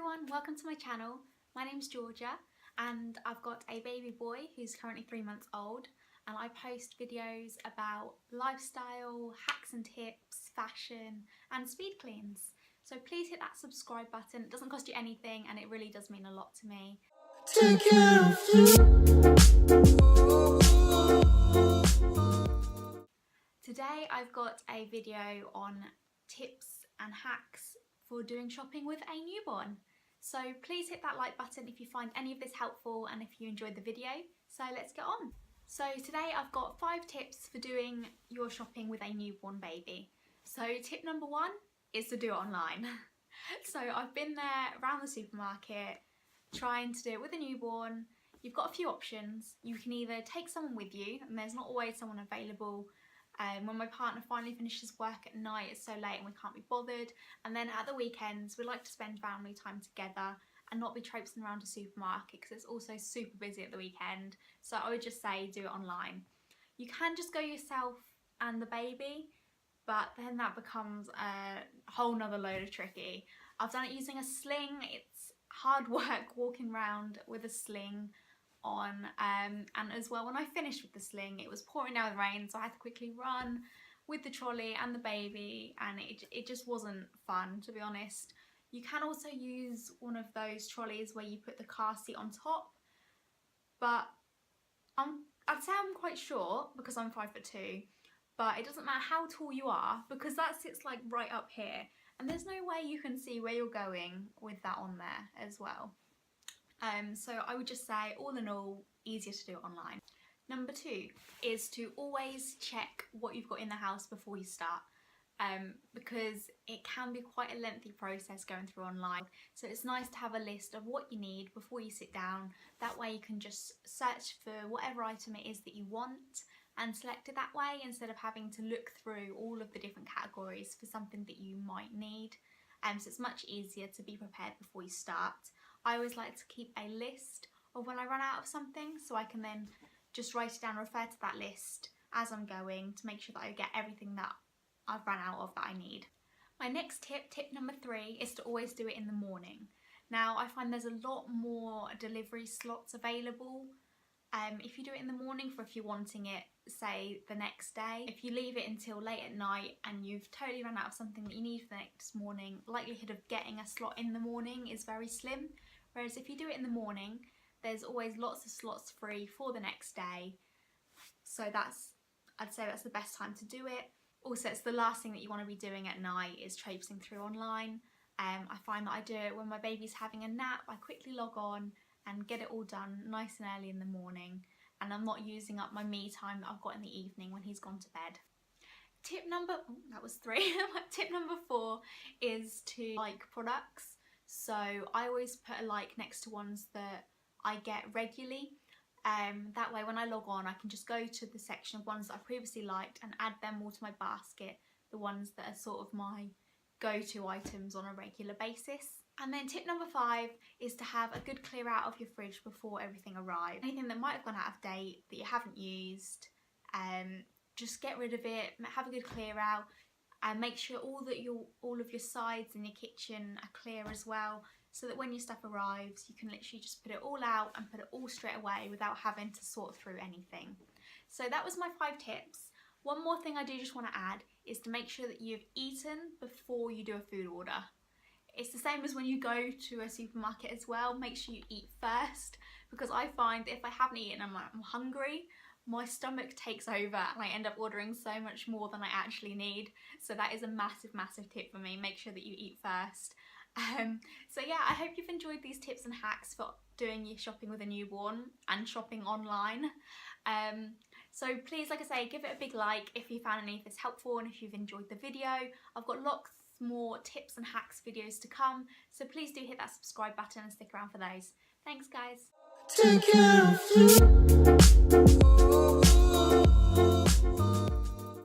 everyone, welcome to my channel. My name's Georgia and I've got a baby boy who's currently 3 months old, and I post videos about lifestyle, hacks and tips, fashion and speed cleans. So please hit that subscribe button. It doesn't cost you anything and it really does mean a lot to me. Take care of you. Today I've got a video on tips and hacks for doing shopping with a newborn. So please hit that like button if you find any of this helpful and if you enjoyed the video. So let's get on. So today I've got 5 tips for doing your shopping with a newborn baby. So tip number 1 is to do it online. So I've been there around the supermarket trying to do it with a newborn. You've got a few options. You can either take someone with you, and there's not always someone available. When my partner finally finishes work at night, it's so late and we can't be bothered. And then at the weekends, we like to spend family time together and not be traipsing around a supermarket because it's also super busy at the weekend. So I would just say do it online. You can just go yourself and the baby, but then that becomes a whole nother load of tricky. I've done it using a sling. It's hard work walking around with a sling on, and as well when I finished with the sling it was pouring down with rain, so I had to quickly run with the trolley and the baby, and it just wasn't fun, to be honest. You can also use one of those trolleys where you put the car seat on top, but I'd say I'm quite short because I'm 5'2", but it doesn't matter how tall you are because that sits like right up here and there's no way you can see where you're going with that on there as well. So I would just say, all in all, easier to do it online. Number 2 is to always check what you've got in the house before you start, because it can be quite a lengthy process going through online. So it's nice to have a list of what you need before you sit down. That way you can just search for whatever item it is that you want and select it that way, instead of having to look through all of the different categories for something that you might need. So it's much easier to be prepared before you start. I always like to keep a list of when I run out of something, so I can then just write it down, refer to that list as I'm going to make sure that I get everything that I've run out of that I need. My next tip, tip number 3, is to always do it in the morning. Now I find there's a lot more delivery slots available if you do it in the morning, for if you're wanting it, say, the next day. If you leave it until late at night and you've totally run out of something that you need for the next morning, likelihood of getting a slot in the morning is very slim. Whereas if you do it in the morning, there's always lots of slots free for the next day. So I'd say that's the best time to do it. Also, it's the last thing that you want to be doing at night is traipsing through online. I find that I do it when my baby's having a nap. I quickly log on and get it all done nice and early in the morning, and I'm not using up my me time that I've got in the evening when he's gone to bed. Tip number 3. Tip number 4 is to like products. So I always put a like next to ones that I get regularly. That way when I log on I can just go to the section of ones that I previously liked and add them all to my basket, the ones that are sort of my go-to items on a regular basis. And then tip number 5 is to have a good clear out of your fridge before everything arrives. Anything that might have gone out of date that you haven't used, just get rid of it, have a good clear out, and make sure all of your sides in your kitchen are clear as well, so that when your stuff arrives you can literally just put it all out and put it all straight away without having to sort through anything. So that was my 5 tips. One more thing I do just want to add is to make sure that you've eaten before you do a food order. It's the same as when you go to a supermarket as well. Make sure you eat first, because I find that if I haven't eaten and I'm hungry, my stomach takes over and I end up ordering so much more than I actually need. So that is a massive, massive tip for me. Make sure that you eat first. So yeah, I hope you've enjoyed these tips and hacks for doing your shopping with a newborn and shopping online. So please, like I say, give it a big like if you found any of this helpful and if you've enjoyed the video. I've got lots more tips and hacks videos to come, so please do hit that subscribe button and stick around for those. Thanks guys. Take care of you.